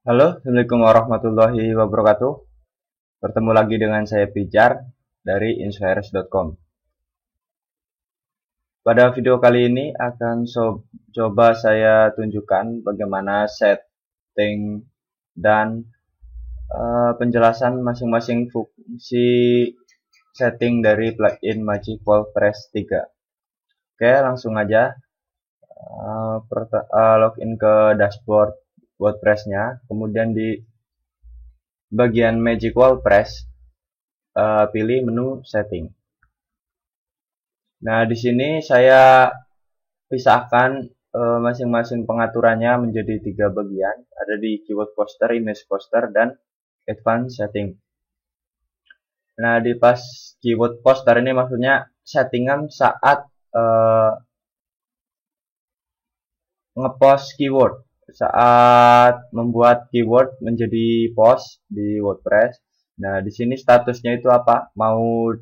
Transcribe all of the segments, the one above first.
Halo, Assalamualaikum warahmatullahi wabarakatuh. Bertemu lagi dengan saya Pijar dari inspires.com. Pada video kali ini akan coba saya tunjukkan bagaimana setting dan penjelasan masing-masing fungsi setting dari plugin Magic Wall Press 3. Oke, langsung aja login ke dashboard WordPress-nya, kemudian di bagian Magic Wall Press pilih menu setting. Nah, di sini saya pisahkan masing-masing pengaturannya menjadi 3 bagian. Ada di keyword poster, image poster, dan advanced setting. Nah, di pas keyword poster ini maksudnya settingan saat ngepost keyword, saat membuat keyword menjadi post di WordPress. Nah, di sini statusnya itu apa? Mau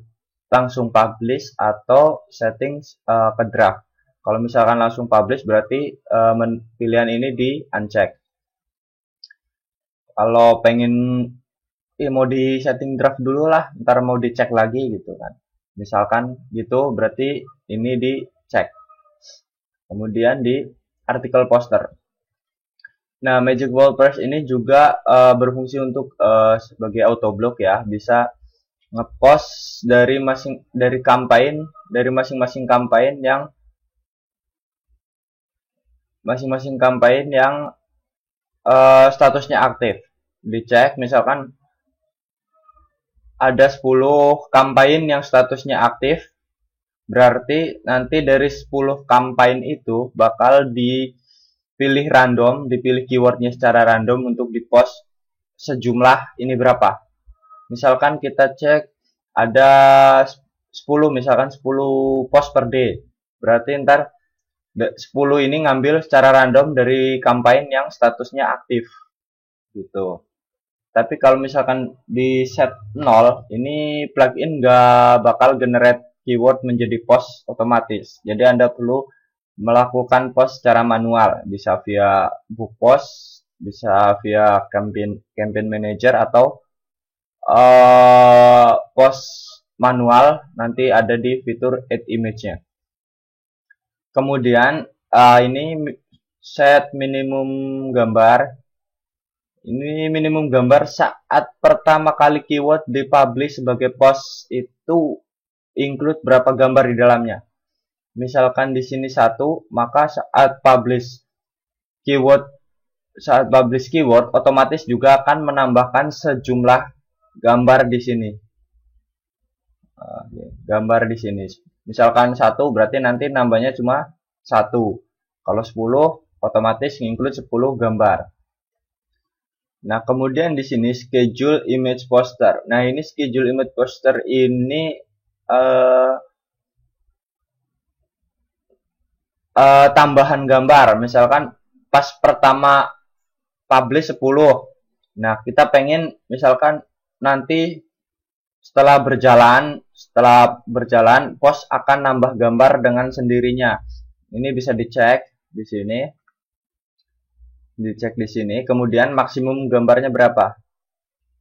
langsung publish atau settings ke draft. Kalau misalkan langsung publish berarti pilihan ini di uncheck. Kalau pengen mau di setting draft dulu lah, ntar mau dicek lagi gitu kan. Misalkan gitu berarti ini dicek. Kemudian di artikel poster. Nah, Magic Wall Press ini juga berfungsi untuk sebagai autoblock ya, bisa ngepost dari campaign dari masing-masing campaign yang statusnya aktif. Dicek misalkan ada 10 campaign yang statusnya aktif, berarti nanti dari 10 campaign itu bakal dipilih keywordnya secara random untuk dipost sejumlah ini berapa. Misalkan kita cek ada 10, misalkan 10 post per day. Berarti ntar 10 ini ngambil secara random dari campaign yang statusnya aktif gitu. Tapi kalau misalkan di set 0, ini plugin nggak bakal generate keyword menjadi post otomatis. Jadi Anda perlu melakukan post secara manual, bisa via book post, bisa via campaign manager, atau post manual nanti ada di fitur add image-nya. Kemudian ini set minimum gambar. Ini minimum gambar saat pertama kali keyword dipublish sebagai post itu include berapa gambar di dalamnya. Misalkan di sini 1, maka saat publish keyword otomatis juga akan menambahkan sejumlah gambar di sini. Gambar di sini. Misalkan 1 berarti nanti nambahnya cuma 1. Kalau 10 otomatis include 10 gambar. Nah, kemudian di sini schedule image poster. Nah, ini schedule image poster ini tambahan gambar. Misalkan pas pertama publish 10. Nah, kita pengen misalkan nanti setelah berjalan post akan nambah gambar dengan sendirinya. Ini bisa dicek di sini. Kemudian maksimum gambarnya berapa?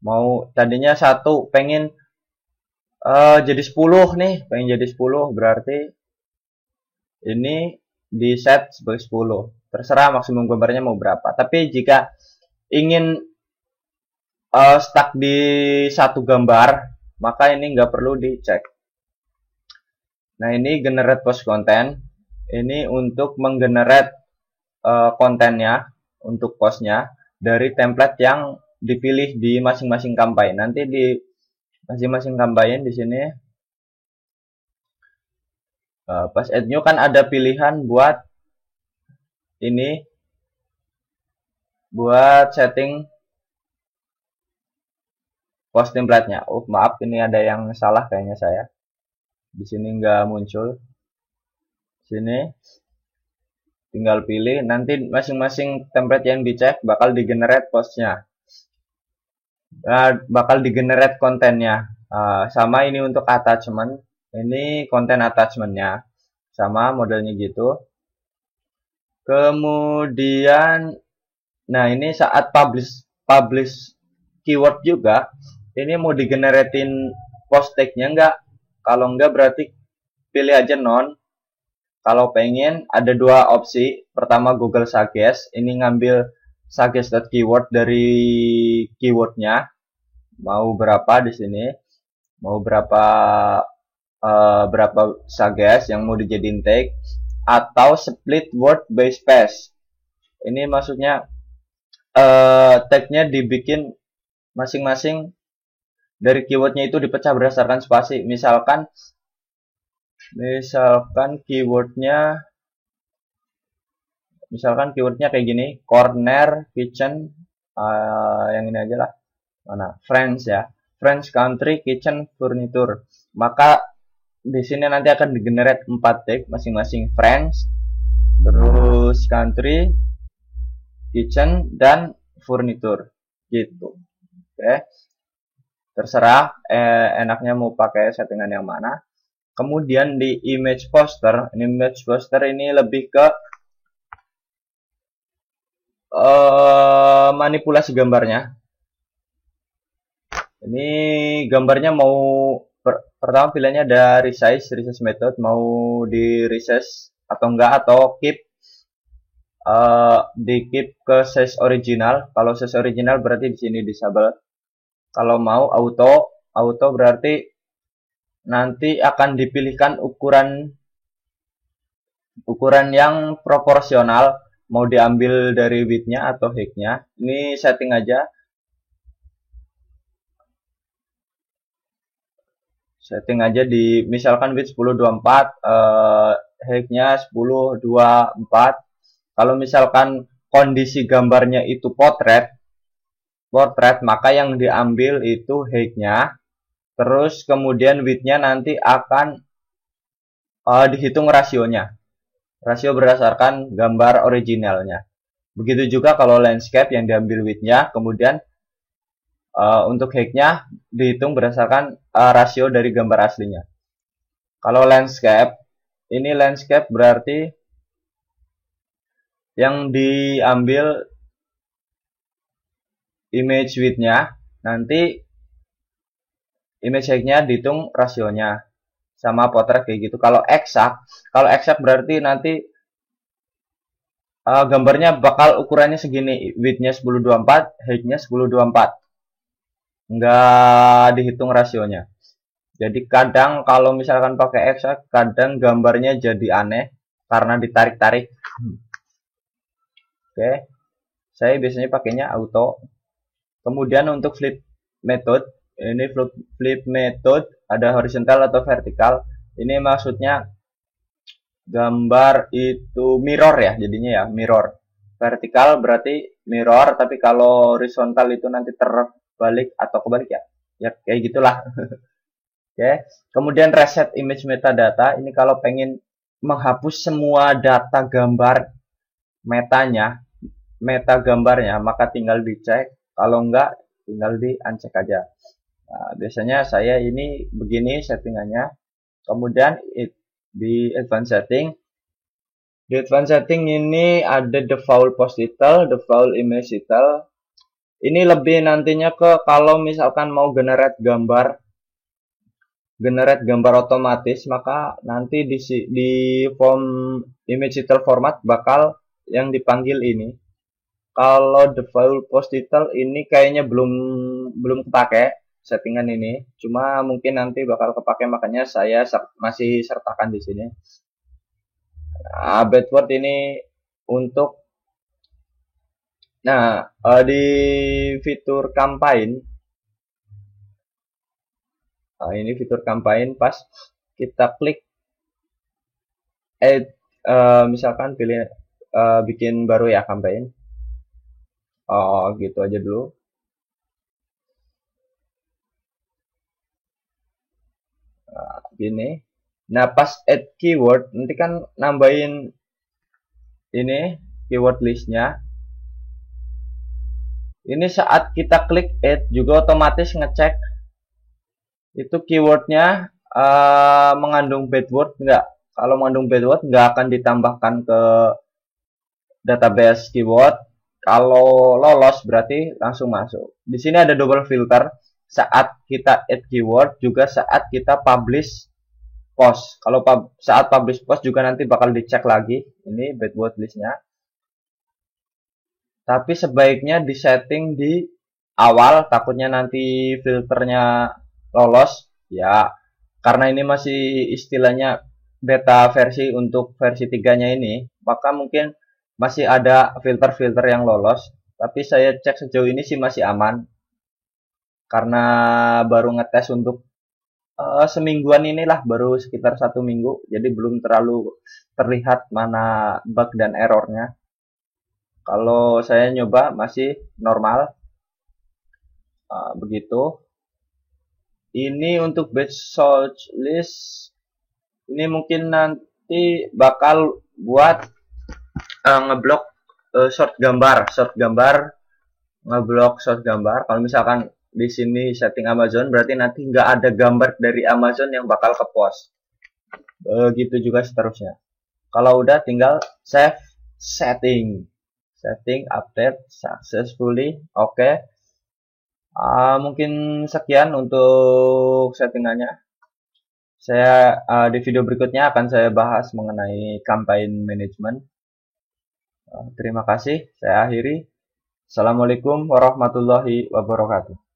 Mau tadinya 1, pengen jadi 10 nih, berarti ini di set sebagai 10. Terserah maksimum gambarnya mau berapa. Tapi jika ingin stuck di 1 gambar, maka ini nggak perlu dicek. Nah, ini generate post content. Ini untuk menggenerate kontennya untuk postnya dari template yang dipilih di masing-masing campaign. Nanti di masing-masing campaign di sini pas add new kan ada pilihan buat ini, buat setting post template-nya. Oh, maaf, ini ada yang salah kayaknya saya. Di sini nggak muncul. Sini tinggal pilih, nanti masing-masing template yang dicek bakal di-generate postnya. Bakal di-generate kontennya. Sama ini untuk attachment. Ini konten attachmentnya. Sama modelnya gitu. Kemudian, nah ini saat publish publish keyword juga, ini mau digeneratin post tag-nya enggak? Kalau enggak berarti pilih aja non. Kalau pengen ada dua opsi. Pertama Google Suggest, ini ngambil suggest.keyword dari keywordnya. Mau berapa di sini? Mau berapa suggest yang mau dijadiin tag, atau split word by space. Ini maksudnya tagnya dibikin masing-masing dari keywordnya itu dipecah berdasarkan spasi. Misalkan keywordnya kayak gini, corner, kitchen, yang ini aja lah, mana, French ya, French, country, kitchen, furniture. Maka di sini nanti akan digenerate 4 tag masing-masing, French, terus country, kitchen, dan furniture gitu. Oke, terserah enaknya mau pakai settingan yang mana. Kemudian di image poster ini lebih ke manipulasi gambarnya. Ini gambarnya mau pertama pilihannya ada resize method, mau di resize atau enggak, atau keep di keep ke size original. Kalau size original berarti di sini disable. Kalau mau auto berarti nanti akan dipilihkan ukuran yang proporsional, mau diambil dari width-nya atau height-nya. Ini setting aja. Di misalkan width 1024, height-nya 1024. Kalau misalkan kondisi gambarnya itu portrait, maka yang diambil itu height-nya. Terus kemudian width-nya nanti akan dihitung rasionya. Rasio berdasarkan gambar originalnya. Begitu juga kalau landscape yang diambil width-nya, kemudian untuk height-nya dihitung berdasarkan rasio dari gambar aslinya. Kalau landscape, ini landscape berarti yang diambil image width-nya, nanti image height-nya dihitung rasionya. Sama potret kayak gitu. Kalau exact berarti nanti gambarnya bakal ukurannya segini, width-nya 1024, height-nya 1024. Nggak dihitung rasionya. Jadi kadang kalau misalkan pakai exact, kadang gambarnya jadi aneh karena ditarik-tarik. Oke. Saya biasanya pakainya auto. Kemudian untuk flip method, ini flip method ada horizontal atau vertikal. Ini maksudnya gambar itu mirror ya, jadinya ya mirror. Vertikal berarti mirror, tapi kalau horizontal itu nanti terbalik atau kebalik ya. Ya kayak gitulah. Oke. Kemudian reset image metadata. Ini kalau pengen menghapus semua data gambar meta gambarnya, maka tinggal dicek. Kalau enggak, tinggal di uncheck aja. Nah, biasanya saya ini begini settingannya. Kemudian di advanced setting. Di advanced setting ini ada default post title, default image title. Ini lebih nantinya ke kalau misalkan mau generate gambar otomatis, maka nanti di form image title format bakal yang dipanggil ini. Kalau default post title ini kayaknya belum kepake settingan ini, cuma mungkin nanti bakal kepake, makanya saya masih sertakan di sini. Nah, Bedword ini untuk di fitur campaign. Nah, ini fitur campaign, pas kita klik add, misalkan pilih bikin baru ya campaign. Gitu aja dulu. Nah, gini. Nah, pas add keyword, nanti kan nambahin ini keyword listnya. Ini saat kita klik add juga otomatis ngecek itu keywordnya mengandung bad word enggak. Kalau mengandung bad word nggak akan ditambahkan ke database keyword. Kalau lolos berarti langsung masuk. Di sini ada double filter saat kita add keyword juga saat kita publish post. Kalau saat publish post juga nanti bakal dicek lagi ini bad word listnya. Tapi sebaiknya disetting di awal, takutnya nanti filternya lolos ya, karena ini masih istilahnya beta versi untuk versi 3-nya ini, maka mungkin masih ada filter-filter yang lolos, tapi saya cek sejauh ini sih masih aman karena baru ngetes untuk semingguan inilah, baru sekitar 1 minggu, jadi belum terlalu terlihat mana bug dan errornya. Kalau saya nyoba masih normal. Begitu. Ini untuk batch search list. Ini mungkin nanti bakal buat ngeblok short gambar, ngeblok short gambar. Kalau misalkan di sini setting Amazon, berarti nanti nggak ada gambar dari Amazon yang bakal ke post. Begitu juga seterusnya. Kalau udah tinggal save setting, update successfully. Oke. Mungkin sekian untuk settingannya. Saya di video berikutnya akan saya bahas mengenai campaign management. Terima kasih. Saya akhiri. Assalamualaikum warahmatullahi wabarakatuh.